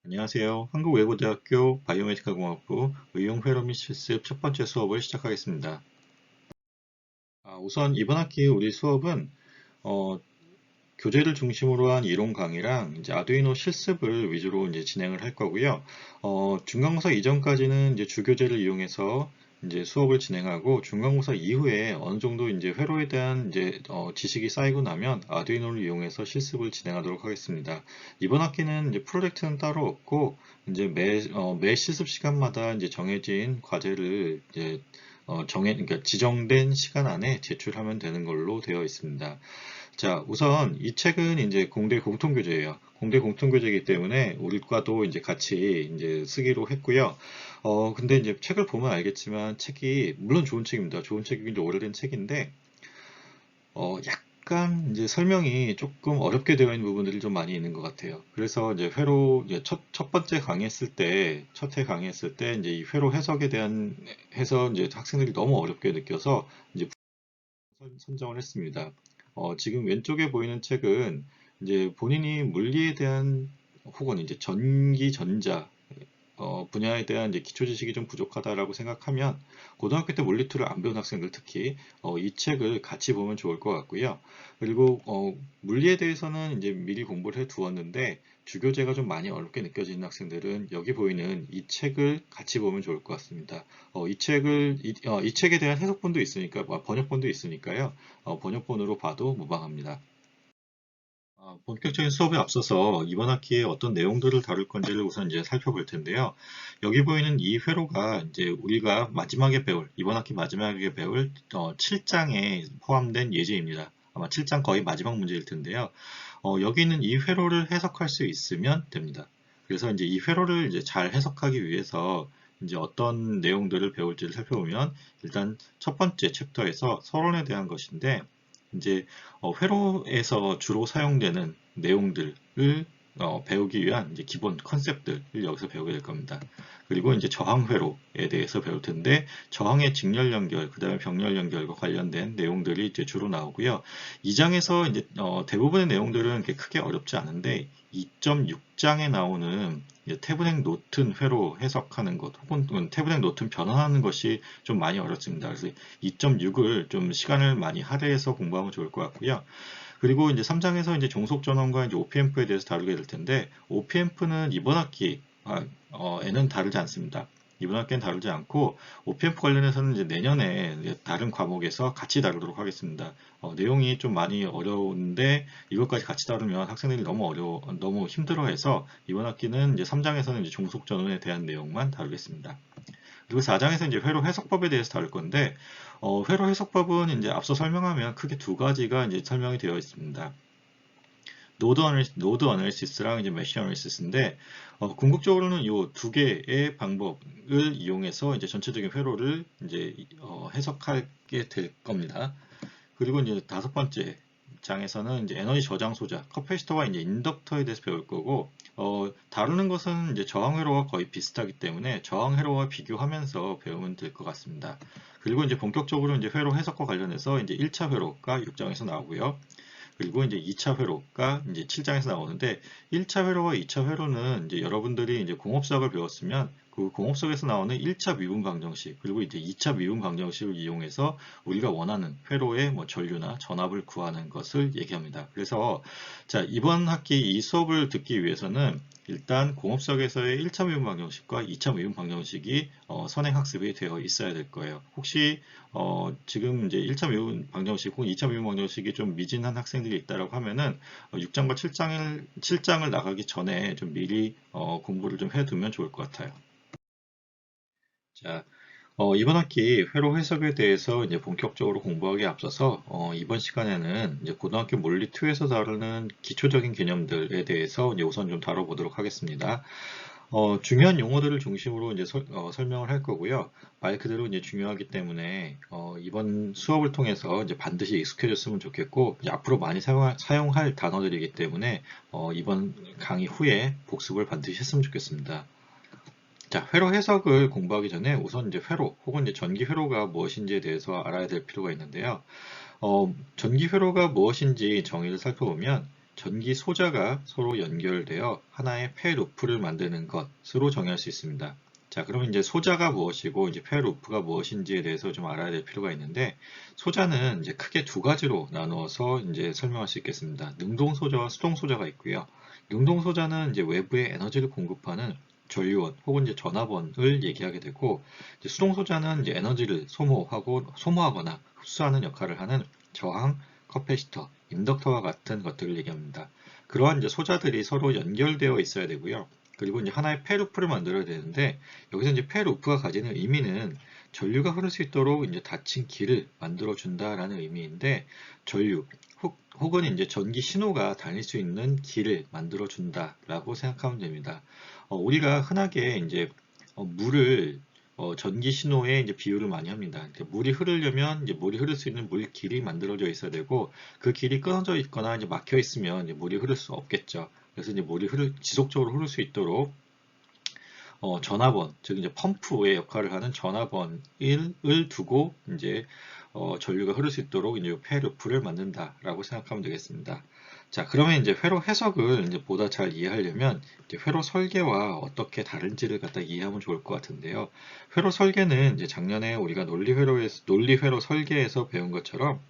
안녕하세요. 한국외국대학교 바이오메디컬공학부 의용회로 및 실습 첫 번째 수업을 시작하겠습니다. 우선 이번 학기 우리 수업은 어, 교재를 중심으로 한 이론 강의랑 이제 아두이노 실습을 위주로 이제 진행을 할 거고요. 중간고사 이전까지는 이제 주교재를 이용해서 이제 수업을 진행하고 중간고사 이후에 어느 정도 이제 회로에 대한 이제 지식이 쌓이고 나면 아두이노를 이용해서 실습을 진행하도록 하겠습니다. 이번 학기는 이제 프로젝트는 따로 없고 이제 매 실습 시간마다 이제 정해진 과제를 이제 그러니까 지정된 시간 안에 제출하면 되는 걸로 되어 있습니다. 자, 우선 이 책은 이제 공대 공통교재예요. 공대 공통교재이기 때문에 우리과도 이제 같이 이제 쓰기로 했고요. 근데 이제 책을 보면 알겠지만 책이 물론 좋은 책입니다. 좋은 책이긴 오래된 책인데 약간 이제 설명이 조금 어렵게 되어 있는 부분들이 좀 많이 있는 것 같아요. 그래서 이제 이제 첫 번째 강의했을 때, 첫 회 강의했을 때 이제 이 회로 해석에 대한 해서 이제 학생들이 너무 어렵게 느껴서 이제 선정을 했습니다. 지금 왼쪽에 보이는 책은 이제 본인이 물리에 대한 혹은 이제 전기, 전자 분야에 대한 이제 기초 지식이 좀 부족하다라고 생각하면 고등학교 때 물리2를 안 배운 학생들 특히 이 책을 같이 보면 좋을 것 같고요. 그리고 물리에 대해서는 이제 미리 공부를 해 두었는데 주교재가 좀 많이 어렵게 느껴지는 학생들은 여기 보이는 이 책을 같이 보면 좋을 것 같습니다. 이 책에 대한 해석본도 있으니까 번역본도 있으니까요. 번역본으로 봐도 무방합니다. 본격적인 수업에 앞서서 이번 학기에 어떤 내용들을 다룰 건지를 우선 이제 살펴볼 텐데요. 여기 보이는 이 회로가 이제 우리가 이번 학기 마지막에 배울 7장에 포함된 예제입니다. 아마 7장 거의 마지막 문제일 텐데요. 여기 있는 이 회로를 해석할 수 있으면 됩니다. 그래서 이제 이 회로를 이제 잘 해석하기 위해서 이제 어떤 내용들을 배울지를 살펴보면 일단 첫 번째 챕터에서 서론에 대한 것인데 이제 회로에서 주로 사용되는 내용들을 배우기 위한 이제 기본 컨셉들을 여기서 배우게 될 겁니다. 그리고 이제 저항 회로에 대해서 배울 텐데 저항의 직렬 연결, 그다음에 병렬 연결과 관련된 내용들이 이제 주로 나오고요. 이 장에서 이제 대부분의 내용들은 크게 어렵지 않은데 2.6장에 나오는 태블행 노튼 회로 해석하는 것 혹은 태블행 노튼 변환하는 것이 좀 많이 어렵습니다. 그래서 2.6을 좀 시간을 많이 할애해서 공부하면 좋을 것 같고요. 그리고 이제 3장에서 이제 종속 전원과 이제 OPMP에 대해서 다루게 될 텐데 OPMP는 이번 학기에는 다루지 않습니다. 이번 학기는 다루지 않고 OPMP 관련해서는 이제 내년에 이제 다른 과목에서 같이 다루도록 하겠습니다. 내용이 좀 많이 어려운데 이것까지 같이 다루면 학생들이 너무 힘들어해서 이번 학기는 이제 3장에서는 이제 종속 전원에 대한 내용만 다루겠습니다. 그리고 4장에서 이제 회로 해석법에 대해서 다룰 건데, 회로 해석법은 이제 앞서 설명하면 크게 두 가지가 이제 설명이 되어 있습니다. 노드 어널리시스랑 이제 메쉬 어널리시스인데, 궁극적으로는 이 두 개의 방법을 이용해서 이제 전체적인 회로를 이제 해석하게 될 겁니다. 그리고 이제 다섯 번째 장에서는 이제 에너지 저장 소자, 커패시터와 이제 인덕터에 대해서 배울 거고, 다루는 것은 이제 저항 회로와 거의 비슷하기 때문에 저항 회로와 비교하면서 배우면 될 것 같습니다. 그리고 이제 본격적으로 이제 회로 해석과 관련해서 이제 1차 회로가 6장에서 나오고요. 그리고 이제 2차 회로가 이제 7장에서 나오는데 1차 회로와 2차 회로는 이제 여러분들이 이제 공업수학을 배웠으면 그 공업수학에서 나오는 1차 미분 방정식 그리고 이제 2차 미분 방정식을 이용해서 우리가 원하는 회로의 뭐 전류나 전압을 구하는 것을 얘기합니다. 그래서 자, 이번 학기 이 수업을 듣기 위해서는 일단 공업수학에서의 1차 미분 방정식과 2차 미분 방정식이 선행 학습이 되어 있어야 될 거예요. 혹시 지금 이제 1차 미분 방정식 혹은 2차 미분 방정식이 좀 미진한 학생들이 있다라고 하면은 6장과 7장을 나가기 전에 좀 미리 공부를 좀 해두면 좋을 것 같아요. 자, 이번 학기 회로 해석에 대해서 이제 본격적으로 공부하기에 앞서서 이번 시간에는 이제 고등학교 물리2에서 다루는 기초적인 개념들에 대해서 이제 우선 좀 다뤄보도록 하겠습니다. 중요한 용어들을 중심으로 이제 설명을 할 거고요. 말 그대로 이제 중요하기 때문에 이번 수업을 통해서 이제 반드시 익숙해졌으면 좋겠고 이제 앞으로 많이 사용할 단어들이기 때문에 이번 강의 후에 복습을 반드시 했으면 좋겠습니다. 자, 회로 해석을 공부하기 전에 우선 이제 회로 혹은 이제 전기 회로가 무엇인지에 대해서 알아야 될 필요가 있는데요. 전기 회로가 무엇인지 정의를 살펴보면 전기 소자가 서로 연결되어 하나의 폐루프를 만드는 것으로 정의할 수 있습니다. 자, 그러면 이제 소자가 무엇이고 이제 폐루프가 무엇인지에 대해서 좀 알아야 될 필요가 있는데, 소자는 이제 크게 두 가지로 나누어서 이제 설명할 수 있겠습니다. 능동 소자와 수동 소자가 있고요. 능동 소자는 이제 외부에 에너지를 공급하는 전류원 혹은 이제 전압원을 얘기하게 되고, 이제 수동 소자는 이제 에너지를 소모하거나 흡수하는 역할을 하는 저항, 커패시터, 인덕터와 같은 것들을 얘기합니다. 그러한 이제 소자들이 서로 연결되어 있어야 되고요. 그리고 이제 하나의 폐루프를 만들어야 되는데, 여기서 이제 폐루프가 가지는 의미는 전류가 흐를 수 있도록 이제 닫힌 길을 만들어 준다라는 의미인데, 전류 혹은 이제 전기 신호가 다닐 수 있는 길을 만들어 준다라고 생각하면 됩니다. 우리가 흔하게 이제 물을 전기 신호에 이제 비유를 많이 합니다. 물이 흐르려면 이제 물이 흐를 수 있는 물 길이 만들어져 있어야 되고, 그 길이 끊어져 있거나 이제 막혀 있으면 이제 물이 흐를 수 없겠죠. 그래서 이제 물이 지속적으로 흐를 수 있도록 전압원, 즉 이제 펌프의 역할을 하는 전압원을 두고 이제 전류가 흐를 수 있도록 이제 폐루프를 만든다라고 생각하면 되겠습니다. 자, 그러면 이제 회로 해석을 이제 보다 잘 이해하려면 이제 회로 설계와 어떻게 다른지를 갖다 이해하면 좋을 것 같은데요. 회로 설계는 이제 작년에 우리가 논리회로 설계에서 배운 것처럼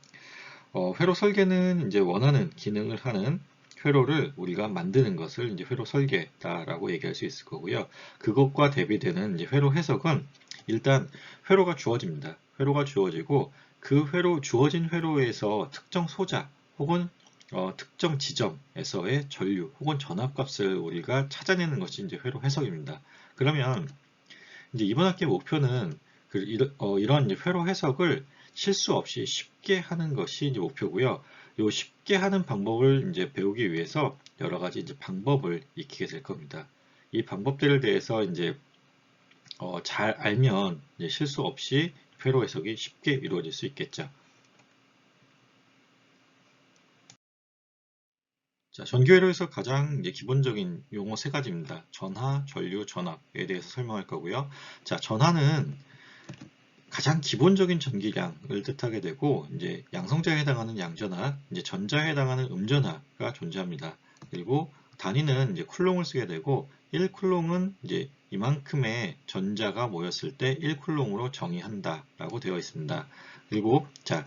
회로 설계는 이제 원하는 기능을 하는 회로를 우리가 만드는 것을 이제 회로 설계다라고 얘기할 수 있을 거고요. 그것과 대비되는 이제 회로 해석은 일단 회로가 주어집니다. 회로가 주어지고 주어진 회로에서 특정 소자 혹은 특정 지점에서의 전류 혹은 전압값을 우리가 찾아내는 것이 이제 회로 해석입니다. 그러면 이제 이번 학기의 목표는 이런 이제 회로 해석을 실수 없이 쉽게 하는 것이 이제 목표고요. 요 쉽게 하는 방법을 이제 배우기 위해서 여러 가지 이제 방법을 익히게 될 겁니다. 이 방법들에 대해서 이제 잘 알면 이제 실수 없이 회로 해석이 쉽게 이루어질 수 있겠죠. 자, 전기회로에서 가장 이제 기본적인 용어 세 가지입니다. 전하, 전류, 전압에 대해서 설명할 거고요. 자, 전하는 가장 기본적인 전기량을 뜻하게 되고, 이제 양성자에 해당하는 양전하, 이제 전자에 해당하는 음전하가 존재합니다. 그리고 단위는 이제 쿨롱을 쓰게 되고, 1쿨롱은 이제 이만큼의 전자가 모였을 때 1쿨롱으로 정의한다라고 되어 있습니다. 그리고 자,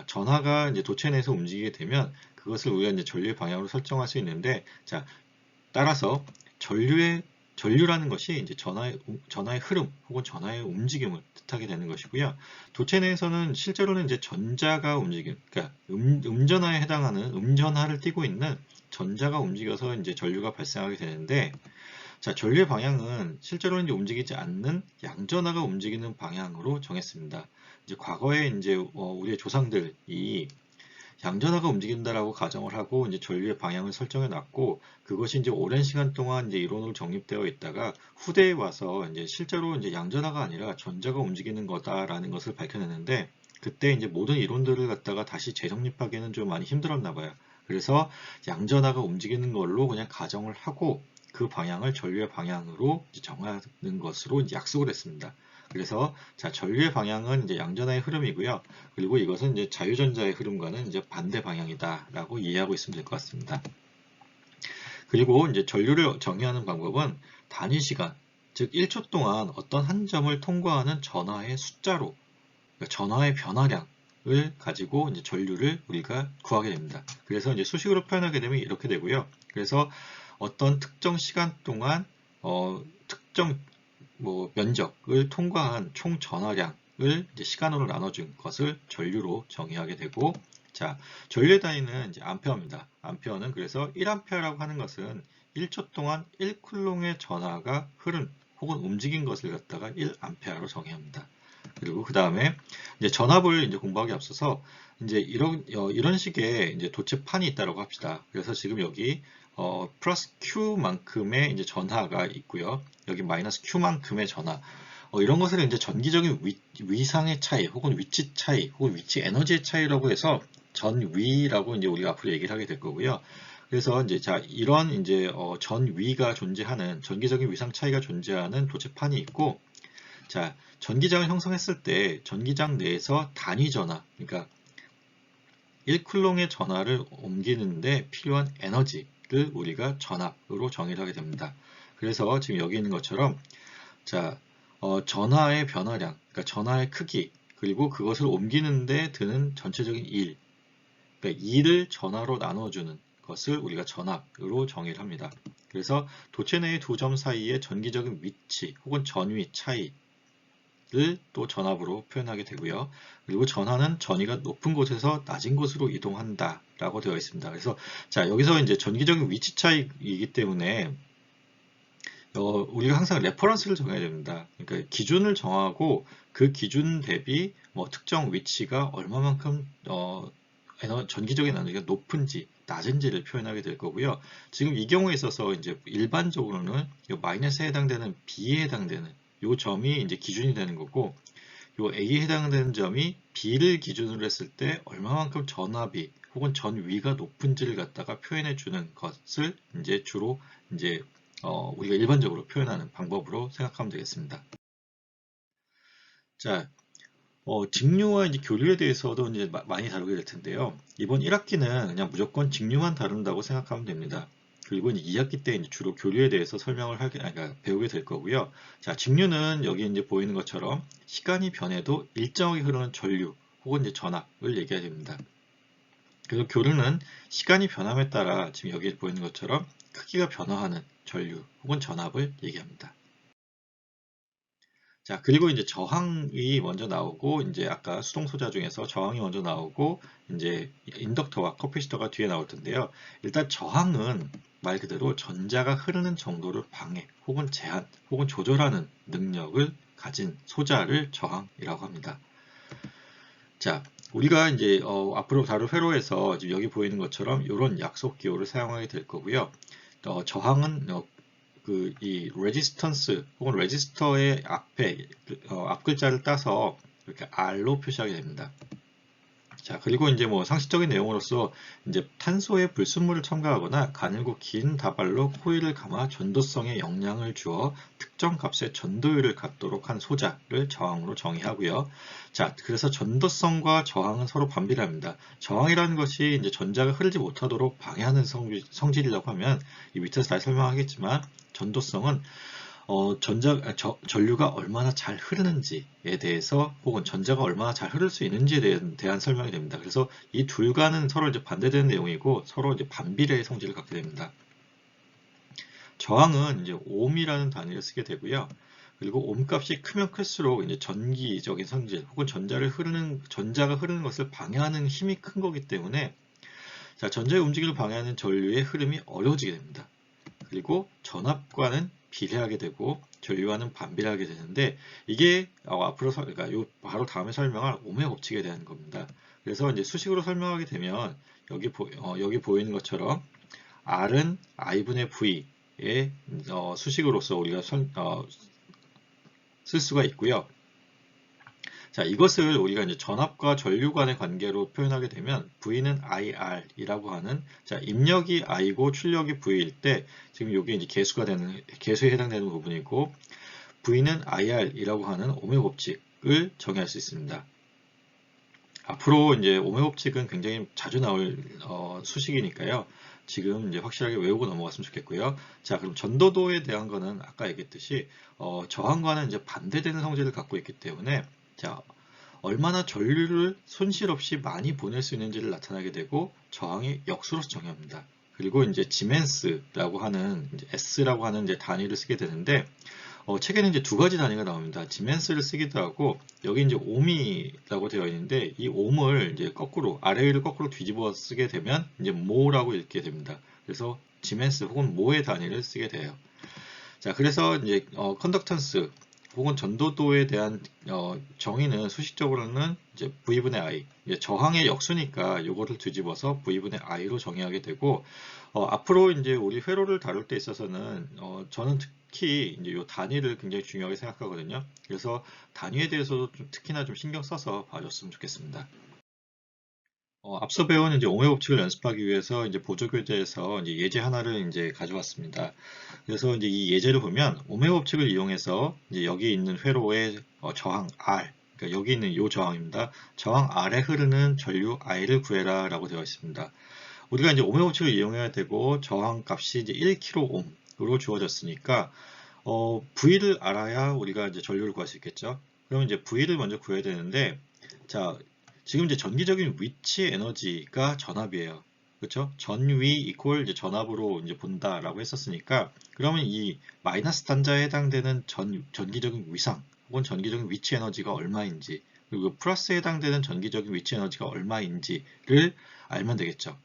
전하가 이제 도체 내에서 움직이게 되면 그것을 우리가 이제 전류의 방향으로 설정할 수 있는데, 자, 따라서 전류라는 것이 이제 전하의 흐름 혹은 전하의 움직임을 뜻하게 되는 것이고요. 도체 내에서는 실제로는 이제 전자가 그러니까 음전하에 해당하는 음전하를 띠고 있는 전자가 움직여서 이제 전류가 발생하게 되는데, 자, 전류의 방향은 실제로는 이제 움직이지 않는 양전하가 움직이는 방향으로 정했습니다. 이제 과거에 이제 우리의 조상들이 양전하가 움직인다라고 가정을 하고 이제 전류의 방향을 설정해 놨고, 그것이 이제 오랜 시간 동안 이제 이론으로 정립되어 있다가 후대에 와서 이제 실제로 이제 양전하가 아니라 전자가 움직이는 거다라는 것을 밝혀냈는데, 그때 이제 모든 이론들을 갖다가 다시 재정립하기는 좀 많이 힘들었나 봐요. 그래서 양전하가 움직이는 걸로 그냥 가정을 하고 그 방향을 전류의 방향으로 정하는 것으로 이제 약속을 했습니다. 그래서 자, 전류의 방향은 이제 양전하의 흐름이고요. 그리고 이것은 이제 자유전자의 흐름과는 이제 반대 방향이다라고 이해하고 있으면 될 것 같습니다. 그리고 이제 전류를 정의하는 방법은 단위 시간, 즉 1초 동안 어떤 한 점을 통과하는 전하의 숫자로, 그러니까 전하의 변화량을 가지고 이제 전류를 우리가 구하게 됩니다. 그래서 이제 수식으로 표현하게 되면 이렇게 되고요. 그래서 어떤 특정 시간 동안 특정 면적을 통과한 총 전하량을 이제 시간으로 나눠준 것을 전류로 정의하게 되고, 자, 전류의 단위는 이제 암페어입니다. 암페어는 그래서 1암페어라고 하는 것은 1초 동안 1쿨롱의 전하가 흐른 혹은 움직인 것을 갖다가 1암페어로 정의합니다. 그리고 그 다음에 이제 전압을 이제 공부하기 앞서서 이제 이런 식의 이제 도체판이 있다고 합시다. 그래서 지금 여기 플러스 Q만큼의 이제 전하가 있고요. 여기 마이너스 Q만큼의 전하. 이런 것을 이제 전기적인 위상의 차이, 혹은 위치 차이, 혹은 위치 에너지의 차이라고 해서 전위라고 이제 우리가 앞으로 얘기를 하게 될 거고요. 그래서 이제 자, 이런 이제 전위가 존재하는 전기적인 위상 차이가 존재하는 도체판이 있고, 자, 전기장을 형성했을 때 전기장 내에서 단위 전하, 그러니까 1쿨롱의 전하를 옮기는데 필요한 에너지를 우리가 전압으로 정의를 하게 됩니다. 그래서 지금 여기 있는 것처럼 자, 전하의 변화량, 그러니까 전하의 크기, 그리고 그것을 옮기는데 드는 전체적인 일, 그러니까 일을 전하로 나눠주는 것을 우리가 전압으로 정의를 합니다. 그래서 도체 내의 두 점 사이의 전기적인 위치 혹은 전위 차이를 또 전압으로 표현하게 되고요. 그리고 전하는 전위가 높은 곳에서 낮은 곳으로 이동한다 라고 되어 있습니다. 그래서 자, 여기서 이제 전기적인 위치 차이이기 때문에 우리가 항상 레퍼런스를 정해야 됩니다. 그러니까 기준을 정하고 그 기준 대비 뭐 특정 위치가 얼마만큼 전기적인 에너지가 높은지 낮은지를 표현하게 될 거고요. 지금 이 경우에 있어서 이제 일반적으로는 마이너스에 해당되는 B에 해당되는 요 점이 이제 기준이 되는 거고, 요 A에 해당되는 점이 B를 기준으로 했을 때 얼마만큼 전압이 혹은 전위가 높은지를 갖다가 표현해 주는 것을 이제 주로 이제 우리가 일반적으로 표현하는 방법으로 생각하면 되겠습니다. 자, 직류와 이제 교류에 대해서도 이제 많이 다루게 될 텐데요. 이번 1학기는 그냥 무조건 직류만 다룬다고 생각하면 됩니다. 그리고 이제 2학기 때 이제 주로 교류에 대해서 그러니까 배우게 될 거고요. 자, 직류는 여기 이제 보이는 것처럼 시간이 변해도 일정하게 흐르는 전류 혹은 이제 전압을 얘기해야 됩니다. 그리고 교류는 시간이 변함에 따라 지금 여기 보이는 것처럼 크기가 변화하는 전류 혹은 전압을 얘기합니다. 자, 그리고 이제 저항이 먼저 나오고, 이제 아까 수동소자 중에서 저항이 먼저 나오고, 이제 인덕터와 커피시터가 뒤에 나올 텐데요. 일단 저항은 말 그대로 전자가 흐르는 정도를 방해, 혹은 제한, 혹은 조절하는 능력을 가진 소자를 저항이라고 합니다. 자, 우리가 이제 앞으로 다룰 회로에서 지금 여기 보이는 것처럼 이런 약속 기호를 사용하게 될 거고요. 저항은 이 레지스턴스 혹은 레지스터의 앞에 앞 글자를 따서 이렇게 R로 표시하게 됩니다. 자, 그리고 이제 뭐 상식적인 내용으로서 이제 탄소에 불순물을 첨가하거나 가늘고 긴 다발로 코일을 감아 전도성에 영향을 주어 특정 값의 전도율을 갖도록 한 소자를 저항으로 정의하고요. 자, 그래서 전도성과 저항은 서로 반비례합니다. 저항이라는 것이 이제 전자가 흐르지 못하도록 방해하는 성질이라고 하면 이 밑에서 잘 설명하겠지만, 전도성은 전류가 얼마나 잘 흐르는지에 대해서 혹은 전자가 얼마나 잘 흐를 수 있는지에 대한 설명이 됩니다. 그래서 이 둘과는 서로 이제 반대되는 내용이고 서로 이제 반비례의 성질을 갖게 됩니다. 저항은 이제 옴이라는 단위를 쓰게 되고요. 그리고 옴 값이 크면 클수록 이제 전기적인 성질 혹은 전자가 흐르는 것을 방해하는 힘이 큰 거기 때문에 자, 전자의 움직임을 방해하는 전류의 흐름이 어려워지게 됩니다. 그리고 전압과는 비례하게 되고 전류와는 반비례하게 되는데, 이게 앞으로 그러니까 요 바로 다음에 설명할 옴의 법칙에 대한 겁니다. 그래서 이제 수식으로 설명하게 되면 여기 보이는 것처럼 R은 I분의 V의 수식으로서 우리가 쓸 수가 있고요. 자, 이것을 우리가 이제 전압과 전류 간의 관계로 표현하게 되면 V는 IR이라고 하는, 자, 입력이 I고 출력이 V일 때 지금 이게 이제 개수에 해당되는 부분이고, V는 IR이라고 하는 옴의 법칙을 정의할 수 있습니다. 앞으로 이제 옴의 법칙은 굉장히 자주 나올 수식이니까요. 지금 이제 확실하게 외우고 넘어갔으면 좋겠고요. 자, 그럼 전도도에 대한 거는 아까 얘기했듯이 저항과는 이제 반대되는 성질을 갖고 있기 때문에, 자, 얼마나 전류를 손실 없이 많이 보낼 수 있는지를 나타나게 되고 저항이 역수로서 정의합니다. 그리고 이제 지멘스라고 하는 이제 S라고 하는 이제 단위를 쓰게 되는데, 책에는 이제 두 가지 단위가 나옵니다. 지멘스를 쓰기도 하고, 여기 이제 옴이라고 되어 있는데, 이 옴을 이제 아래위를 거꾸로 뒤집어 쓰게 되면 이제 모라고 읽게 됩니다. 그래서 지멘스 혹은 모의 단위를 쓰게 돼요. 자, 그래서 이제 컨덕턴스 혹은 전도도에 대한 정의는 수식적으로는 이제 V분의 I, 이제 저항의 역수니까 요거를 뒤집어서 V분의 I로 정의하게 되고, 앞으로 이제 우리 회로를 다룰 때 있어서는 저는 특히 이제 요 단위를 굉장히 중요하게 생각하거든요. 그래서 단위에 대해서도 특히나 좀 신경 써서 봐줬으면 좋겠습니다. 앞서 배운 이제 옹의 법칙을 연습하기 위해서 이제 보조교재에서 이제 예제 하나를 이제 가져왔습니다. 그래서 이제 이 예제를 보면 옹의 법칙을 이용해서 이제 여기 있는 회로의 저항 R, 그러니까 여기 있는 이 저항입니다. 저항 아래 흐르는 전류 I를 구해라 라고 되어 있습니다. 우리가 이제 오메 법칙을 이용해야 되고 저항 값이 이제 1kΩ로 주어졌으니까 V를 알아야 우리가 이제 전류를 구할 수 있겠죠. 그러면 이제 V를 먼저 구해야 되는데, 자, 지금 이제 전기적인 위치 에너지가 전압이에요. 그렇죠? 전위 이퀄 이제 전압으로 이제 본다라고 했었으니까, 그러면 이 마이너스 단자에 해당되는 전기적인 위상 혹은 전기적인 위치 에너지가 얼마인지, 그리고 플러스에 해당되는 전기적인 위치 에너지가 얼마인지를 알면 되겠죠.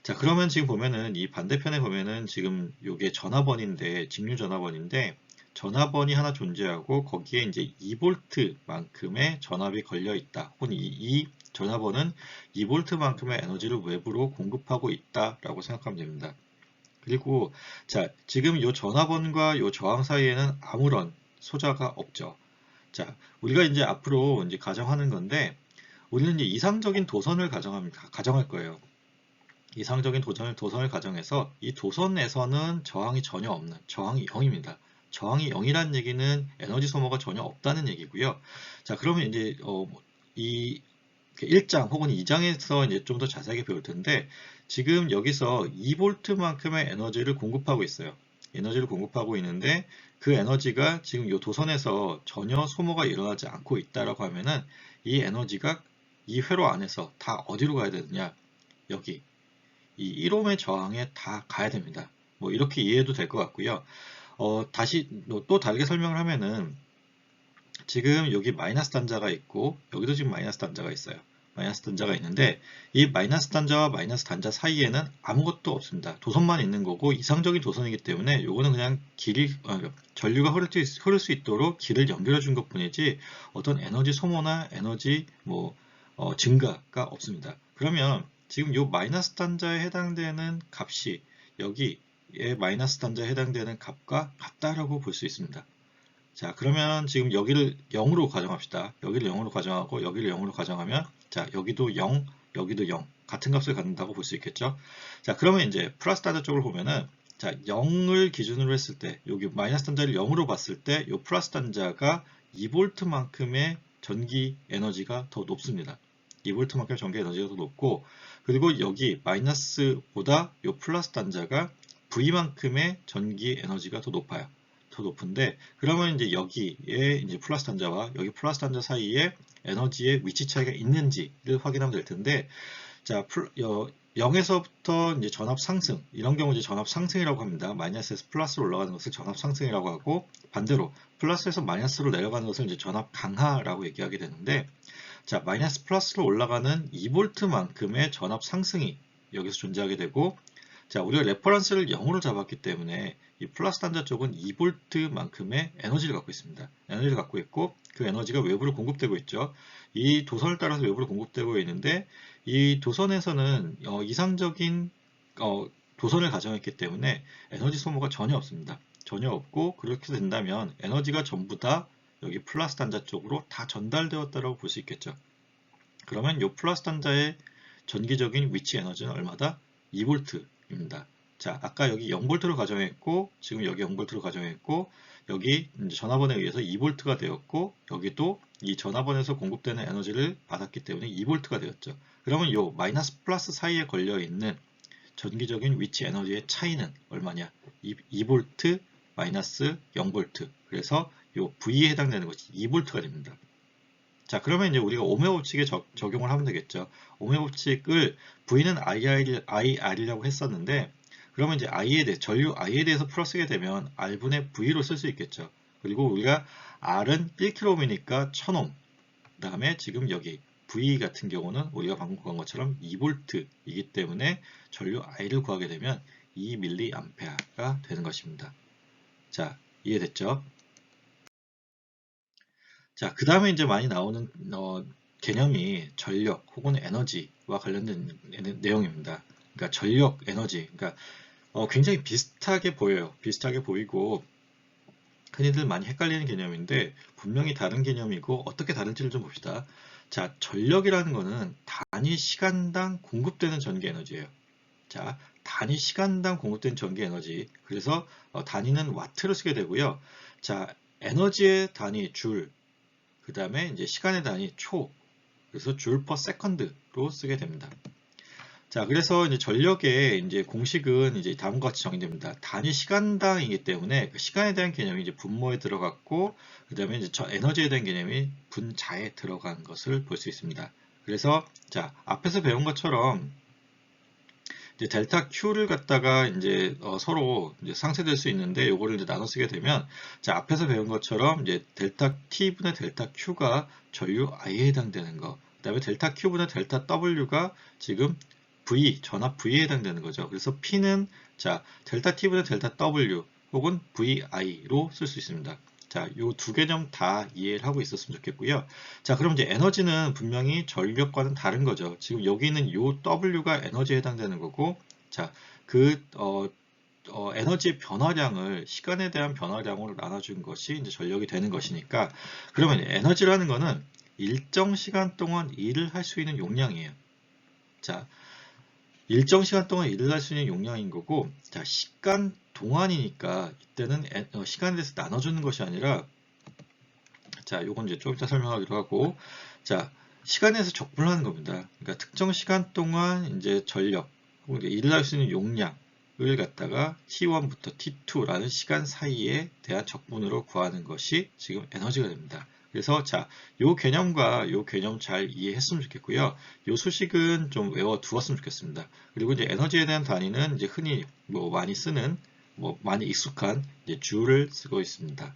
자, 그러면 지금 보면은 이 반대편에 보면은 지금 이게 전화번인데, 직류 전화번인데, 전화번이 하나 존재하고 거기에 이제 2V만큼의 전압이 걸려 있다. 혹은 이 전화번은 2V만큼의 에너지를 외부로 공급하고 있다라고 생각하면 됩니다. 그리고 자, 지금 이 전화번과 이 저항 사이에는 아무런 소자가 없죠. 자, 우리가 이제 앞으로 이제 가정하는 건데, 우리는 이제 이상적인 도선을 가정할 거예요. 이상적인 도선을 가정해서 이 도선에서는 저항이 전혀 없는 저항이 0입니다. 저항이 0이라는 얘기는 에너지 소모가 전혀 없다는 얘기고요. 자, 그러면 이제 이 1장 혹은 2장에서 이제 좀 더 자세하게 배울 텐데, 지금 여기서 2V만큼의 에너지를 공급하고 있어요. 에너지를 공급하고 있는데, 그 에너지가 지금 이 도선에서 전혀 소모가 일어나지 않고 있다라고 하면은 이 에너지가 이 회로 안에서 다 어디로 가야 되느냐? 여기 이 1옴의 저항에 다 가야 됩니다. 뭐 이렇게 이해해도 될 것 같고요. 다시 또 다르게 설명을 하면은, 지금 여기 마이너스 단자가 있고 여기도 지금 마이너스 단자가 있어요. 마이너스 단자가 있는데, 이 마이너스 단자와 마이너스 단자 사이에는 아무것도 없습니다. 도선만 있는 거고 이상적인 도선이기 때문에 요거는 그냥 전류가 흐를 수 있도록 길을 연결해 준 것뿐이지 어떤 에너지 소모나 에너지 증가가 없습니다. 그러면 지금 요 마이너스 단자에 해당되는 값이 여기에 마이너스 단자에 해당되는 값과 같다라고 볼 수 있습니다. 자, 그러면 지금 여기를 0으로 가정합시다. 여기를 0으로 가정하고 여기를 0으로 가정하면, 자, 여기도 0, 여기도 0 같은 값을 갖는다고 볼 수 있겠죠. 자, 그러면 이제 플러스 단자 쪽을 보면은, 자, 0을 기준으로 했을 때, 여기 마이너스 단자를 0으로 봤을 때 이 플러스 단자가 2V만큼의 전기 에너지가 더 높습니다. 2V만큼의 전기 에너지가 더 높고, 그리고 여기 마이너스보다 이 플러스 단자가 V만큼의 전기 에너지가 더 높아요. 더 높은데, 그러면 이제 여기에 이제 플러스 단자와 여기 플러스 단자 사이에 에너지의 위치 차이가 있는지를 확인하면 될 텐데, 자, 0에서부터 이제 전압 상승, 이런 경우 이제 전압 상승이라고 합니다. 마이너스에서 플러스로 올라가는 것을 전압 상승이라고 하고, 반대로 플러스에서 마이너스로 내려가는 것을 이제 전압 강하라고 얘기하게 되는데, 자, 마이너스 플러스로 올라가는 2V만큼의 전압 상승이 여기서 존재하게 되고, 자, 우리가 레퍼런스를 0으로 잡았기 때문에 이 플러스 단자 쪽은 2V만큼의 에너지를 갖고 있습니다. 에너지를 갖고 있고, 그 에너지가 외부로 공급되고 있죠. 이 도선을 따라서 외부로 공급되고 있는데, 이 도선에서는 이상적인 도선을 가정했기 때문에 에너지 소모가 전혀 없습니다. 전혀 없고, 그렇게 된다면 에너지가 전부 다 여기 플러스 단자 쪽으로 다 전달되었다고 볼 수 있겠죠. 그러면 이 플러스 단자의 전기적인 위치 에너지는 얼마다? 2V입니다. 자, 아까 여기 0V로 가정했고, 지금 여기 0V로 가정했고, 여기 이제 전화번에 의해서 2V가 되었고, 여기도 이 전화번에서 공급되는 에너지를 받았기 때문에 2V가 되었죠. 그러면 이 마이너스 플러스 사이에 걸려 있는 전기적인 위치 에너지의 차이는 얼마냐? 2V 마이너스 0V. 그래서 이 V에 해당되는 것이 2V가 됩니다. 자, 그러면 이제 우리가 오메 법칙에 적용을 하면 되겠죠. 오메 법칙을 V는 IR이라고 했었는데, 그러면 이제 전류 I에 대해서 풀어쓰게 되면 R분의 V로 쓸 수 있겠죠. 그리고 우리가 R은 1kΩ이니까 1000옴. 그 다음에 지금 여기 V 같은 경우는 우리가 방금 구한 것처럼 2V이기 때문에 전류 I를 구하게 되면 2mA가 되는 것입니다. 자, 이해됐죠? 자, 그 다음에 이제 많이 나오는 개념이 전력 혹은 에너지와 관련된 내용입니다. 그러니까 전력, 에너지. 그러니까 굉장히 비슷하게 보여요. 비슷하게 보이고 흔히들 많이 헷갈리는 개념인데 분명히 다른 개념이고 어떻게 다른지를 좀 봅시다. 자, 전력이라는 거는 단위 시간당 공급되는 전기 에너지예요. 자, 단위 시간당 공급된 전기 에너지. 그래서 단위는 와트를 쓰게 되고요. 자, 에너지의 단위 줄, 그 다음에 이제 시간의 단위 초, 그래서 줄 per second로 쓰게 됩니다. 자, 그래서 이제 전력의 이제 공식은 이제 다음과 같이 정의됩니다. 단위 시간당이기 때문에 그 시간에 대한 개념이 이제 분모에 들어갔고, 그 다음에 이제 저 에너지에 대한 개념이 분자에 들어간 것을 볼 수 있습니다. 그래서 자, 앞에서 배운 것처럼 이제 델타 Q를 갖다가 이제 서로 이제 상쇄될 수 있는데 요거를 이제 나눠 쓰게 되면 자, 앞에서 배운 것처럼 이제 델타 T분의 델타 Q가 전류 I에 해당되는 거. 그다음에 델타 Q분의 델타 W가 지금 V, 전압 V에 해당되는 거죠. 그래서 P는 자, 델타 T분의 델타 W 혹은 VI로 쓸 수 있습니다. 자, 요 두 개념 다 이해를 하고 있었으면 좋겠고요. 자, 그럼 이제 에너지는 분명히 전력과는 다른 거죠. 지금 여기 있는 요 W가 에너지에 해당되는 거고, 자, 그, 에너지의 변화량을 시간에 대한 변화량으로 나눠준 것이 이제 전력이 되는 것이니까, 그러면 에너지라는 거는 일정 시간 동안 일을 할 수 있는 용량이에요. 자, 일정 시간 동안 일을 할 수 있는 용량인 거고, 자, 시간 동안이니까 이때는 시간에 대해서 나눠주는 것이 아니라, 자, 요건 이제 좀 이따 설명하기로 하고, 자, 시간에서 적분하는 겁니다. 그러니까 특정 시간 동안 이제 전력, 혹은 일을 할 수 있는 용량을 갖다가 T1부터 T2라는 시간 사이에 대한 적분으로 구하는 것이 지금 에너지가 됩니다. 그래서 자, 요 개념과 요 개념 잘 이해했으면 좋겠고요. 요 수식은 좀 외워두었으면 좋겠습니다. 그리고 이제 에너지에 대한 단위는 이제 흔히 뭐 많이 쓰는, 뭐 많이 익숙한 이제 줄을 쓰고 있습니다.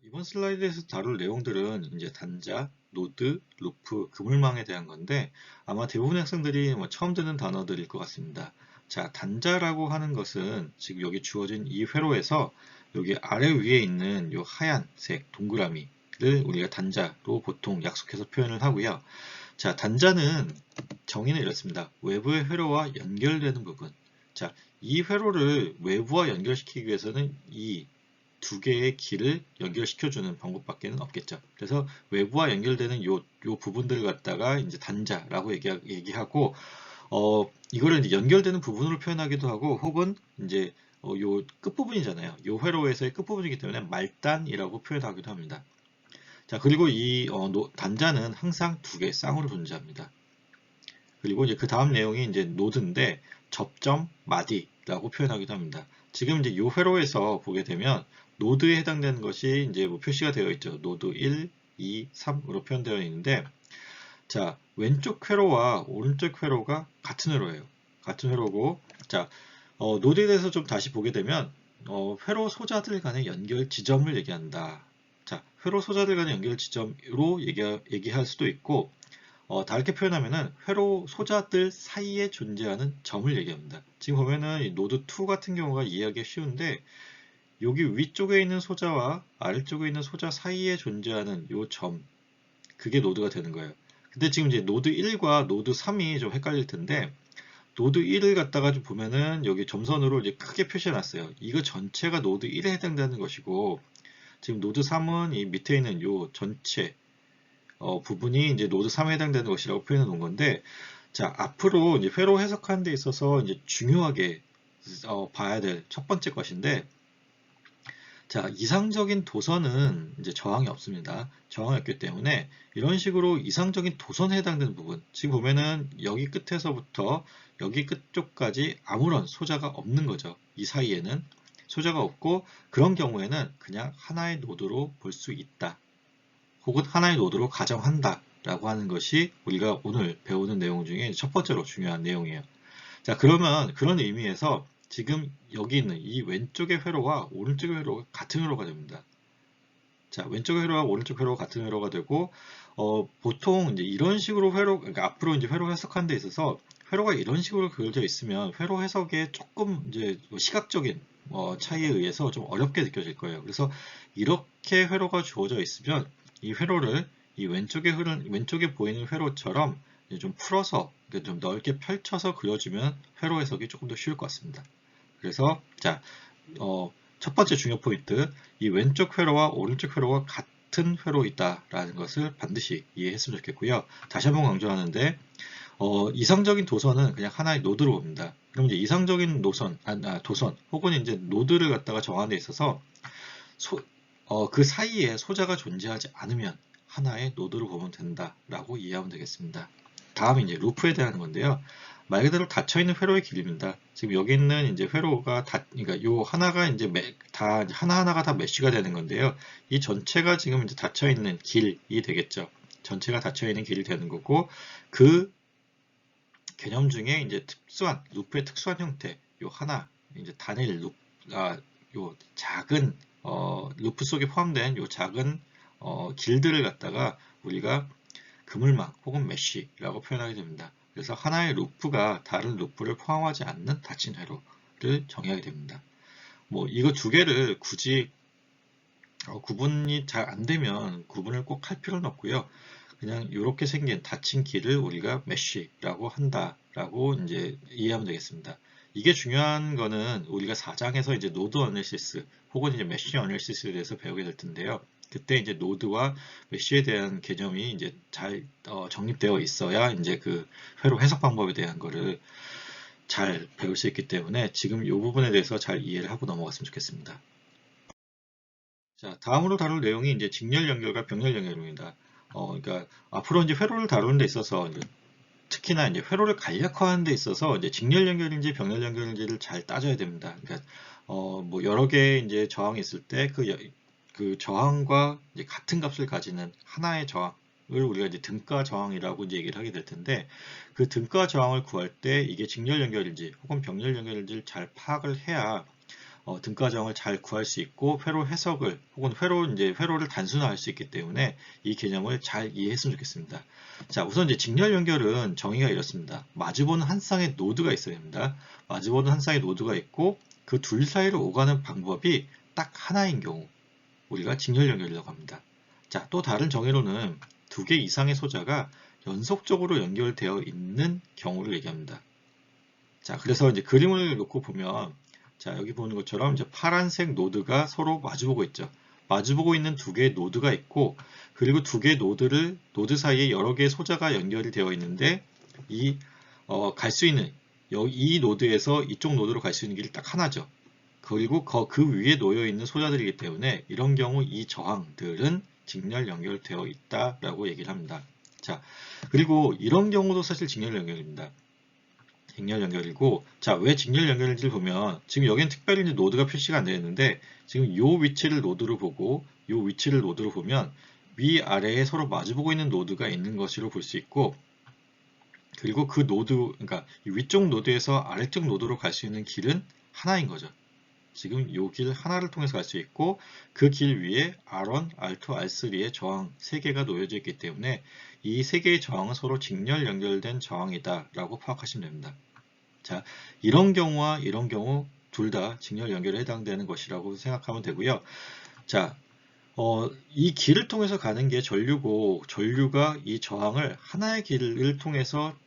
이번 슬라이드에서 다룰 내용들은 이제 단자, 노드, 루프, 그물망에 대한 건데 아마 대부분의 학생들이 뭐 처음 듣는 단어들일 것 같습니다. 자, 단자라고 하는 것은 지금 여기 주어진 이 회로에서 여기 아래 위에 있는 이 하얀색 동그라미를 우리가 단자로 보통 약속해서 표현을 하고요. 자, 단자는 정의는 이렇습니다. 외부의 회로와 연결되는 부분. 자, 이 회로를 외부와 연결시키기 위해서는 이 두 개의 길을 연결시켜주는 방법밖에 없겠죠. 그래서 외부와 연결되는 요 부분들을 갖다가 이제 단자라고 얘기하고, 이거를 이제 연결되는 부분으로 표현하기도 하고, 혹은 이제 요 끝부분이잖아요. 요 회로에서의 끝부분이기 때문에 말단이라고 표현하기도 합니다. 자, 그리고 이 단자는 항상 두 개의 쌍으로 존재합니다. 그리고 이제 그 다음 내용이 이제 노드인데 접점 마디라고 표현하기도 합니다. 지금 이제 요 회로에서 보게 되면 노드에 해당되는 것이 이제 뭐 표시가 되어 있죠. 노드 1, 2, 3으로 표현되어 있는데, 자, 왼쪽 회로와 오른쪽 회로가 같은 회로예요. 같은 회로고, 자, 노드에 대해서 좀 다시 보게 되면, 회로 소자들 간의 연결 지점을 얘기한다. 자, 회로 소자들 간의 연결 지점으로 얘기할 수도 있고, 다르게 표현하면은 회로 소자들 사이에 존재하는 점을 얘기합니다. 지금 보면은 이 노드 2 같은 경우가 이해하기 쉬운데, 여기 위쪽에 있는 소자와 아래쪽에 있는 소자 사이에 존재하는 요 점, 그게 노드가 되는 거예요. 근데 지금 이제 노드 1과 노드 3이 좀 헷갈릴 텐데, 노드 1을 갖다가 좀 보면은 여기 점선으로 이제 크게 표시해 놨어요. 이거 전체가 노드 1에 해당되는 것이고, 지금 노드 3은 이 밑에 있는 요 전체 부분이 이제 노드 3에 해당되는 것이라고 표현해 놓은 건데, 자, 앞으로 이제 회로 해석하는 데 있어서 이제 중요하게 봐야 될 첫 번째 것인데, 자, 이상적인 도선은 이제 저항이 없습니다. 저항이 없기 때문에 이런 식으로 이상적인 도선에 해당되는 부분, 지금 보면은 여기 끝에서부터 여기 끝쪽까지 아무런 소자가 없는 거죠. 이 사이에는 소자가 없고, 그런 경우에는 그냥 하나의 노드로 볼 수 있다. 혹은 하나의 노드로 가정한다 라고 하는 것이 우리가 오늘 배우는 내용 중에 첫 번째로 중요한 내용이에요. 자, 그러면 그런 의미에서 지금 여기 있는 이 왼쪽의 회로와 오른쪽의 회로가 같은 회로가 됩니다. 자, 왼쪽의 회로와 오른쪽 회로가 같은 회로가 되고, 보통 이제 이런 식으로 그러니까 앞으로 이제 회로 해석하는 데 있어서 회로가 이런 식으로 그려져 있으면 회로 해석에 조금 이제 시각적인 차이에 의해서 좀 어렵게 느껴질 거예요. 그래서 이렇게 회로가 주어져 있으면 이 회로를 이 왼쪽에 보이는 회로처럼 좀 풀어서 좀 넓게 펼쳐서 그려주면 회로 해석이 조금 더 쉬울 것 같습니다. 그래서 자, 첫 번째 중요 포인트, 이 왼쪽 회로와 오른쪽 회로가 같은 회로 있다라는 것을 반드시 이해했으면 좋겠고요. 다시 한번 강조하는데, 이상적인 도선은 그냥 하나의 노드로 봅니다. 그럼 이제 이상적인 도선 혹은 이제 노드를 갖다가 정하는 데 있어서 그 사이에 소자가 존재하지 않으면 하나의 노드로 보면 된다라고 이해하면 되겠습니다. 다음은 이제 루프에 대한 건데요. 말 그대로 닫혀있는 회로의 길입니다. 지금 여기 있는 이제 회로가 그러니까 요 하나가 이제 다 하나하나가 다 메쉬가 되는 건데요. 이 전체가 지금 이제 닫혀있는 길이 되겠죠. 전체가 닫혀있는 길이 되는 거고, 그 개념 중에 이제 루프의 특수한 형태, 요 하나, 이제 단일 요 작은, 루프 속에 포함된 요 작은, 길들을 갖다가 우리가 그물망 혹은 메쉬라고 표현하게 됩니다. 그래서 하나의 루프가 다른 루프를 포함하지 않는 닫힌 회로를 정의하게 됩니다. 뭐, 이거 두 개를 굳이 구분이 잘 안 되면 구분을 꼭 할 필요는 없고요. 그냥 이렇게 생긴 닫힌 길을 우리가 메쉬라고 한다라고 이제 이해하면 되겠습니다. 이게 중요한 거는 우리가 4장에서 이제 노드 어널리시스 혹은 이제 메쉬 어널리시스에 대해서 배우게 될 텐데요. 그때 이제 노드와 메쉬에 대한 개념이 이제 잘 정립되어 있어야 이제 그 회로 해석 방법에 대한 거를 잘 배울 수 있기 때문에 지금 이 부분에 대해서 잘 이해를 하고 넘어갔으면 좋겠습니다. 자, 다음으로 다룰 내용이 이제 직렬 연결과 병렬 연결입니다. 그러니까 앞으로 이제 회로를 다루는 데 있어서 특히나 이제 회로를 간략화하는 데 있어서 이제 직렬 연결인지 병렬 연결인지를 잘 따져야 됩니다. 그러니까 뭐 여러 개의 이제 저항이 있을 때 그 저항과 이제 같은 값을 가지는 하나의 저항을 우리가 이제 등가 저항이라고 이제 얘기를 하게 될 텐데, 그 등가 저항을 구할 때 이게 직렬 연결인지 혹은 병렬 연결인지를 잘 파악을 해야 등가 저항을 잘 구할 수 있고 회로 해석을 혹은 회로를 단순화할 수 있기 때문에 이 개념을 잘 이해했으면 좋겠습니다. 자, 우선 이제 직렬 연결은 정의가 이렇습니다. 마주보는 한 쌍의 노드가 있어야 됩니다. 마주보는 한 쌍의 노드가 있고 그 둘 사이를 오가는 방법이 딱 하나인 경우 우리가 직렬 연결이라고 합니다. 자, 또 다른 정의로는 두 개 이상의 소자가 연속적으로 연결되어 있는 경우를 얘기합니다. 자, 그래서 이제 그림을 놓고 보면, 자, 여기 보는 것처럼 이제 파란색 노드가 서로 마주보고 있죠. 마주보고 있는 두 개의 노드가 있고, 그리고 두 개의 노드 사이에 여러 개의 소자가 연결이 되어 있는데, 갈 수 있는, 이 노드에서 이쪽 노드로 갈 수 있는 길이 딱 하나죠. 그리고 그 위에 놓여 있는 소자들이기 때문에 이런 경우 이 저항들은 직렬 연결되어 있다라고 얘기를 합니다. 자, 그리고 이런 경우도 사실 직렬 연결입니다. 직렬 연결이고, 자, 왜 직렬 연결인지를 보면 지금 여기는 특별히 이제 노드가 표시가 안 되어 있는데 지금 이 위치를 노드로 보고 이 위치를 노드로 보면 위아래에 서로 마주보고 있는 노드가 있는 것으로 볼 수 있고, 그리고 그 노드, 그러니까 위쪽 노드에서 아래쪽 노드로 갈 수 있는 길은 하나인 거죠. 지금 이 길 하나를 통해서 갈 수 있고 그 길 위에 R1, R2, R3의 저항 3개가 놓여져 있기 때문에 이 3개의 저항은 서로 직렬 연결된 저항이다 라고 파악하시면 됩니다. 자, 이런 경우와 이런 경우 둘 다 직렬 연결에 해당되는 것이라고 생각하면 되고요. 자, 이 길을 통해서 가는 게 전류고 전류가 이 저항을 하나의 길을 통해서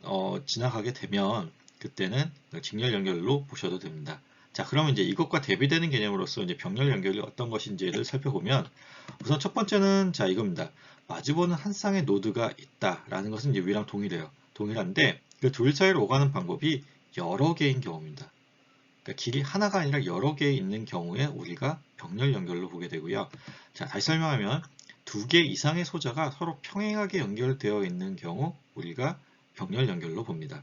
지나가게 되면 그때는 직렬 연결로 보셔도 됩니다. 자, 그러면 이제 이것과 대비되는 개념으로서 이제 병렬 연결이 어떤 것인지를 살펴보면 우선 첫 번째는 자 이겁니다. 마주보는 한 쌍의 노드가 있다라는 것은 이제 위랑 동일해요. 동일한데 그 둘 사이로 오가는 방법이 여러 개인 경우입니다. 그러니까 길이 하나가 아니라 여러 개 있는 경우에 우리가 병렬 연결로 보게 되고요. 자, 다시 설명하면 두 개 이상의 소자가 서로 평행하게 연결되어 있는 경우 우리가 병렬 연결로 봅니다.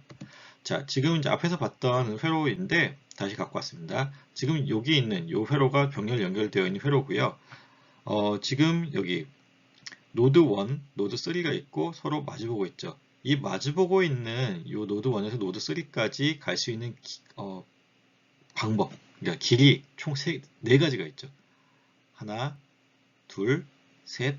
자, 지금 이제 앞에서 봤던 회로인데 다시 갖고 왔습니다. 지금 여기 있는 이 회로가 병렬 연결되어 있는 회로고요. 지금 여기 노드 1, 노드 3가 있고 서로 마주보고 있죠. 이 마주보고 있는 이 노드 1에서 노드 3까지 갈 수 있는 방법, 그러니까 길이 총 4가지가 있죠. 하나, 둘, 셋,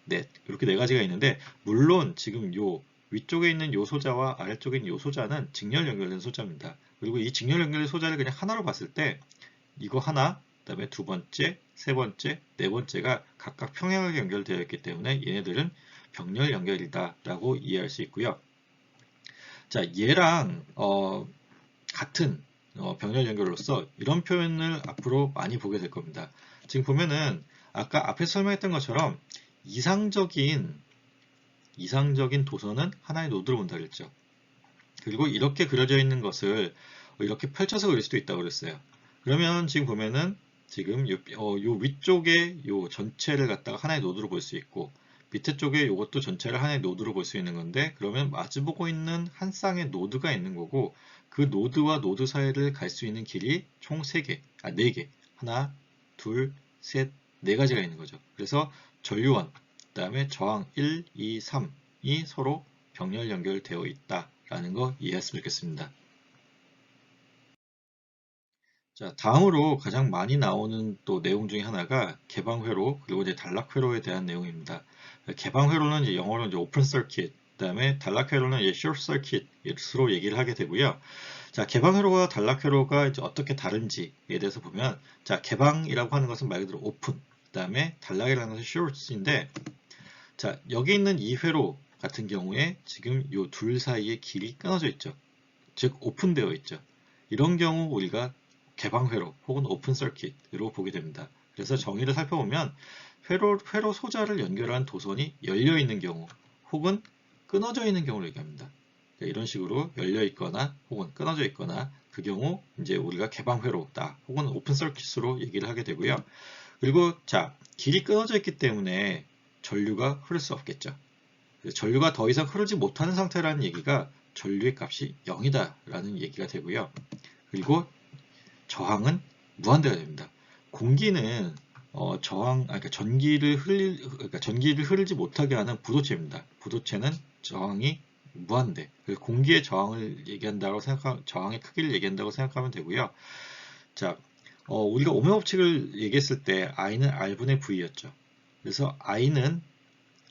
넷 이렇게 4가지가 있는데 물론 지금 요 위쪽에 있는 요 소자와 아래쪽에 있는 요 소자는 직렬 연결된 소자입니다. 그리고 이 직렬 연결된 소자를 그냥 하나로 봤을 때 이거 하나, 그 다음에 두 번째, 세 번째, 네 번째가 각각 평행하게 연결되어 있기 때문에 얘네들은 병렬 연결이다 라고 이해할 수 있고요. 자, 얘랑 같은 병렬 연결로서 이런 표현을 앞으로 많이 보게 될 겁니다. 지금 보면은 아까 앞에서 설명했던 것처럼 이상적인 도선은 하나의 노드로 본다 그랬죠. 그리고 이렇게 그려져 있는 것을 이렇게 펼쳐서 그릴 수도 있다고 그랬어요. 그러면 지금 보면은 지금 요 위쪽에 요 전체를 갖다가 하나의 노드로 볼 수 있고 밑에 쪽에 이것도 전체를 하나의 노드로 볼 수 있는 건데 그러면 마주보고 있는 한 쌍의 노드가 있는 거고 그 노드와 노드 사이를 갈 수 있는 길이 총 3개, 4개. 하나, 둘, 셋, 4가지가 있는 거죠. 그래서 전류원, 그 다음에 저항 1, 2, 3이 서로 병렬 연결되어 있다라는 거 이해했으면 좋겠습니다. 자, 다음으로 가장 많이 나오는 또 내용 중에 하나가 개방회로 그리고 이제 단락회로에 대한 내용입니다. 개방회로는 이제 영어로 이제 오픈 서킷, 그다음에 단락회로는 이제 숏 서킷으로 얘기를 하게 되고요. 자, 개방회로와 단락회로가 이제 어떻게 다른지에 대해서 보면, 자, 개방이라고 하는 것은 말 그대로 오픈, 그다음에 단락이라는 것은 숏인데, 자, 여기 있는 이 회로 같은 경우에 지금 이 둘 사이의 길이 끊어져 있죠. 즉 오픈되어 있죠. 이런 경우 우리가 개방회로 혹은 오픈 서킷으로 보게 됩니다. 그래서 정의를 살펴보면 회로 소자를 연결한 도선이 열려 있는 경우 혹은 끊어져 있는 경우를 얘기합니다. 이런 식으로 열려 있거나 혹은 끊어져 있거나 그 경우 이제 우리가 개방회로다 혹은 오픈 서킷으로 얘기를 하게 되고요. 그리고 자, 길이 끊어져 있기 때문에 전류가 흐를 수 없겠죠. 전류가 더 이상 흐르지 못하는 상태라는 얘기가 전류의 값이 0이다 라는 얘기가 되고요. 그리고 저항은 무한대가 됩니다. 공기는 그러니까 전기를 흐르지 못하게 하는 부도체입니다. 부도체는 저항이 무한대. 공기의 저항을 저항의 크기를 얘기한다고 생각하면 되고요. 자, 우리가 오hm 법칙을 얘기했을 때 I는 R분의 V였죠. 그래서 I는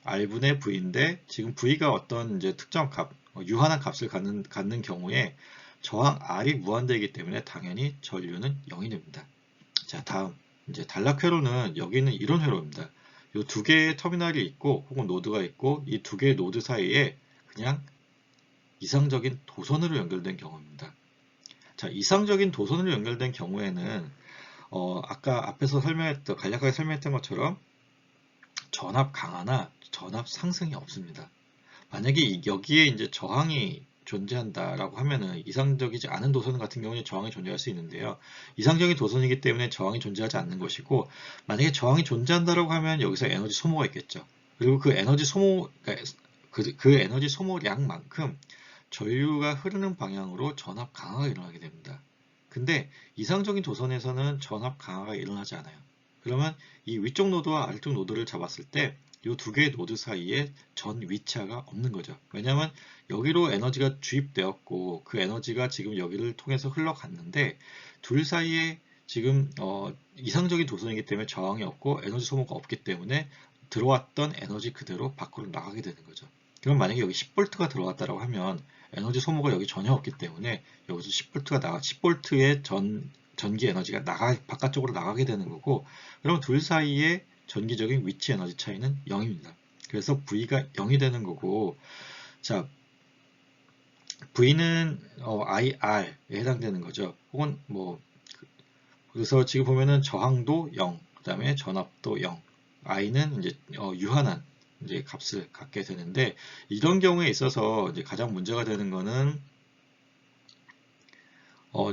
R분의 V인데 지금 V가 어떤 이제 특정 값, 유한한 값을 갖는 경우에 저항 R이 무한대이기 때문에 당연히 전류는 0이 됩니다. 자, 다음 이제 단락회로는 여기는 이런 회로입니다. 이 두 개의 터미널이 있고 혹은 노드가 있고 이 두 개의 노드 사이에 그냥 이상적인 도선으로 연결된 경우입니다. 자, 이상적인 도선으로 연결된 경우에는 아까 앞에서 간략하게 설명했던 것처럼 전압 강화나 전압 상승이 없습니다. 만약에 여기에 이제 저항이 존재한다라고 하면은 이상적이지 않은 도선 같은 경우는 저항이 존재할 수 있는데요. 이상적인 도선이기 때문에 저항이 존재하지 않는 것이고 만약에 저항이 존재한다라고 하면 여기서 에너지 소모가 있겠죠. 그리고 그 에너지 소모 그러니까 그 에너지 소모량만큼 전류가 흐르는 방향으로 전압 강화가 일어나게 됩니다. 근데 이상적인 도선에서는 전압 강화가 일어나지 않아요. 그러면 이 위쪽 노드와 아래쪽 노드를 잡았을 때 이 두 개의 노드 사이에 전 위치가 없는 거죠. 왜냐하면 여기로 에너지가 주입되었고 그 에너지가 지금 여기를 통해서 흘러갔는데 둘 사이에 지금 이상적인 도선이기 때문에 저항이 없고 에너지 소모가 없기 때문에 들어왔던 에너지 그대로 밖으로 나가게 되는 거죠. 그럼 만약에 여기 10V가 들어왔다고 하면 에너지 소모가 여기 전혀 없기 때문에 여기서 10V의 전기 에너지가 바깥쪽으로 나가게 되는 거고, 그럼 둘 사이의 전기적인 위치 에너지 차이는 0입니다. 그래서 V가 0이 되는 거고, 자, V는 IR에 해당되는 거죠. 혹은 그래서 지금 보면은 저항도 0, 그 다음에 전압도 0, I는 이제 유한한 이제 값을 갖게 되는데 이런 경우에 있어서 이제 가장 문제가 되는 거는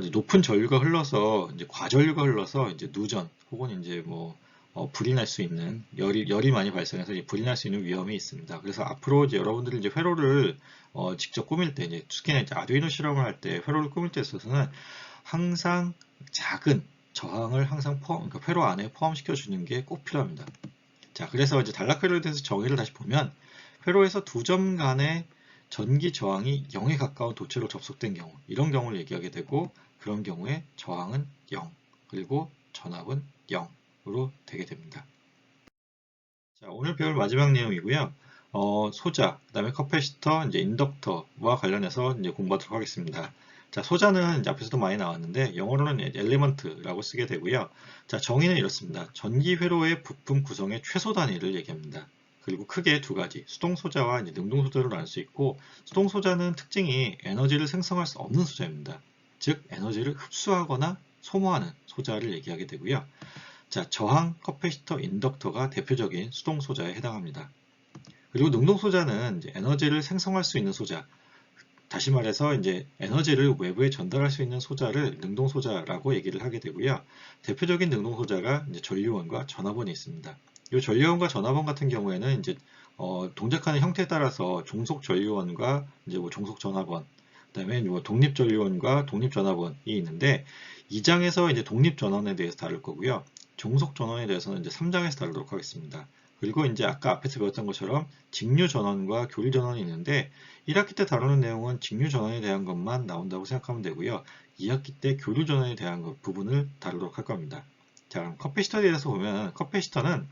이제 높은 전류가 흘러서 이제 과전류가 흘러서 이제 누전 혹은 이제 불이 날 수 있는 열이 많이 발생해서 불이 날 수 있는 위험이 있습니다. 그래서 앞으로 이제 여러분들이 이제 회로를 직접 꾸밀 때 이제 특히나 이제 아두이노 실험을 할 때 회로를 꾸밀 때 있어서는 항상 작은 저항을 항상 그러니까 회로 안에 포함시켜 주는 게 꼭 필요합니다. 자, 그래서 이제 단락회로에 대해서 정의를 다시 보면 회로에서 두 점 간의 전기 저항이 0에 가까운 도체로 접속된 경우, 이런 경우를 얘기하게 되고 그런 경우에 저항은 0, 그리고 전압은 0으로 되게 됩니다. 자, 오늘 배울 마지막 내용이고요. 소자, 그 다음에 커패시터, 이제 인덕터와 관련해서 이제 공부하도록 하겠습니다. 자, 소자는 이제 앞에서도 많이 나왔는데 영어로는 엘리먼트라고 쓰게 되고요. 자, 정의는 이렇습니다. 전기 회로의 부품 구성의 최소 단위를 얘기합니다. 그리고 크게 두 가지, 수동소자와 능동소자로 나눌 수 있고, 수동소자는 특징이 에너지를 생성할 수 없는 소자입니다. 즉, 에너지를 흡수하거나 소모하는 소자를 얘기하게 되고요. 자, 저항, 커패시터, 인덕터가 대표적인 수동소자에 해당합니다. 그리고 능동소자는 에너지를 생성할 수 있는 소자, 다시 말해서 이제 에너지를 외부에 전달할 수 있는 소자를 능동소자라고 얘기를 하게 되고요. 대표적인 능동소자가 이제 전류원과 전압원이 있습니다. 이 전류원과 전압원 같은 경우에는 이제 동작하는 형태에 따라서 종속 전류원과 이제 뭐 종속 전압원, 그다음에 뭐 독립 전류원과 독립 전압원이 있는데 2장에서 이제 독립 전원에 대해서 다룰 거고요. 종속 전원에 대해서는 이제 3장에서 다루도록 하겠습니다. 그리고 이제 아까 앞에서 배웠던 것처럼 직류 전원과 교류 전원이 있는데 1학기 때 다루는 내용은 직류 전원에 대한 것만 나온다고 생각하면 되고요. 2학기 때 교류 전원에 대한 부분을 다루도록 할 겁니다. 자, 그럼 커패시터에 대해서 보면 커패시터는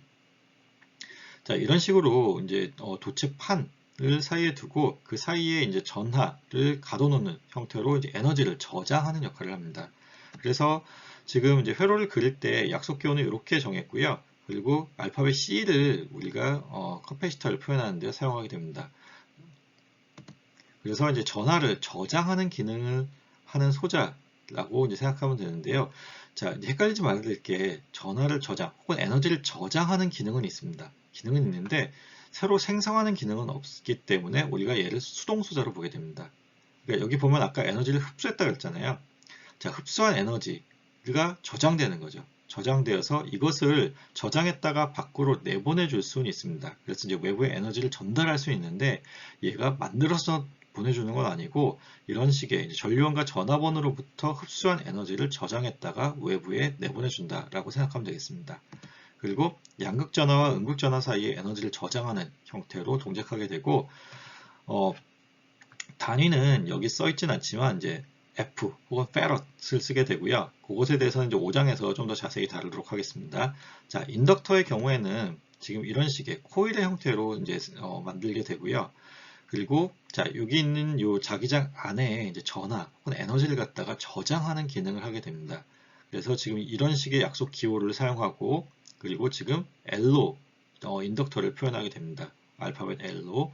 자, 이런 식으로 이제 도체판을 사이에 두고 그 사이에 이제 전하를 가둬놓는 형태로 이제 에너지를 저장하는 역할을 합니다. 그래서 지금 이제 회로를 그릴 때 약속 기호는 이렇게 정했고요. 그리고 알파벳 C를 우리가 커패시터를 표현하는 데 사용하게 됩니다. 그래서 이제 전하를 저장하는 기능을 하는 소자라고 이제 생각하면 되는데요. 자, 이제 헷갈리지 말아야 될 게 전하를 저장 혹은 에너지를 저장하는 기능은 있습니다. 기능은 있는데 새로 생성하는 기능은 없기 때문에 우리가 얘를 수동 소자로 보게 됩니다. 그러니까 여기 보면 아까 에너지를 흡수했다 그랬잖아요. 자, 흡수한 에너지가 저장되는 거죠. 저장되어서 이것을 저장했다가 밖으로 내보내줄 수는 있습니다. 그래서 이제 외부에 에너지를 전달할 수 있는데 얘가 만들어서 보내주는 건 아니고 이런 식의 전류원과 전압원으로부터 흡수한 에너지를 저장했다가 외부에 내보내준다라고 생각하면 되겠습니다. 그리고 양극전하와 음극전하 사이에 에너지를 저장하는 형태로 동작하게 되고 단위는 여기 써 있진 않지만 이제 F 혹은 페럿을 쓰게 되고요. 그것에 대해서는 이제 5장에서 좀 더 자세히 다루도록 하겠습니다. 자, 인덕터의 경우에는 지금 이런 식의 코일의 형태로 이제 만들게 되고요. 그리고 자, 여기 있는 요 자기장 안에 이제 전하 혹은 에너지를 갖다가 저장하는 기능을 하게 됩니다. 그래서 지금 이런 식의 약속 기호를 사용하고 그리고 지금 L로 인덕터를 표현하게 됩니다. 알파벳 L로.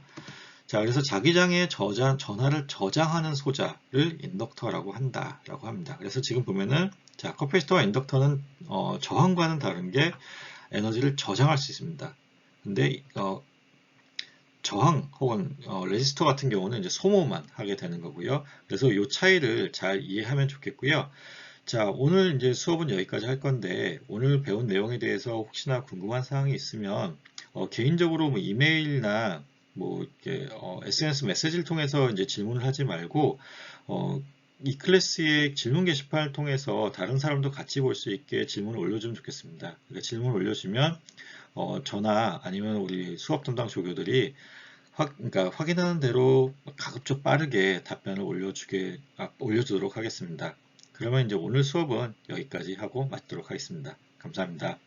자, 그래서 자기장의 전하를 저장하는 소자를 인덕터라고 한다라고 합니다. 그래서 지금 보면은 자, 커패시터와 인덕터는 저항과는 다른 게 에너지를 저장할 수 있습니다. 근데 저항 혹은 레지스터 같은 경우는 이제 소모만 하게 되는 거고요. 그래서 이 차이를 잘 이해하면 좋겠고요. 자, 오늘 이제 수업은 여기까지 할 건데 오늘 배운 내용에 대해서 혹시나 궁금한 사항이 있으면 개인적으로 뭐 이메일이나 뭐 이렇게 SNS 메시지를 통해서 이제 질문을 하지 말고 이 클래스의 질문 게시판을 통해서 다른 사람도 같이 볼 수 있게 질문을 올려주면 좋겠습니다. 그러니까 질문을 올려주면 저나 아니면 우리 수업 담당 조교들이 그러니까 확인하는 대로 가급적 빠르게 답변을 올려주도록 하겠습니다. 그러면 이제 오늘 수업은 여기까지 하고 마치도록 하겠습니다. 감사합니다.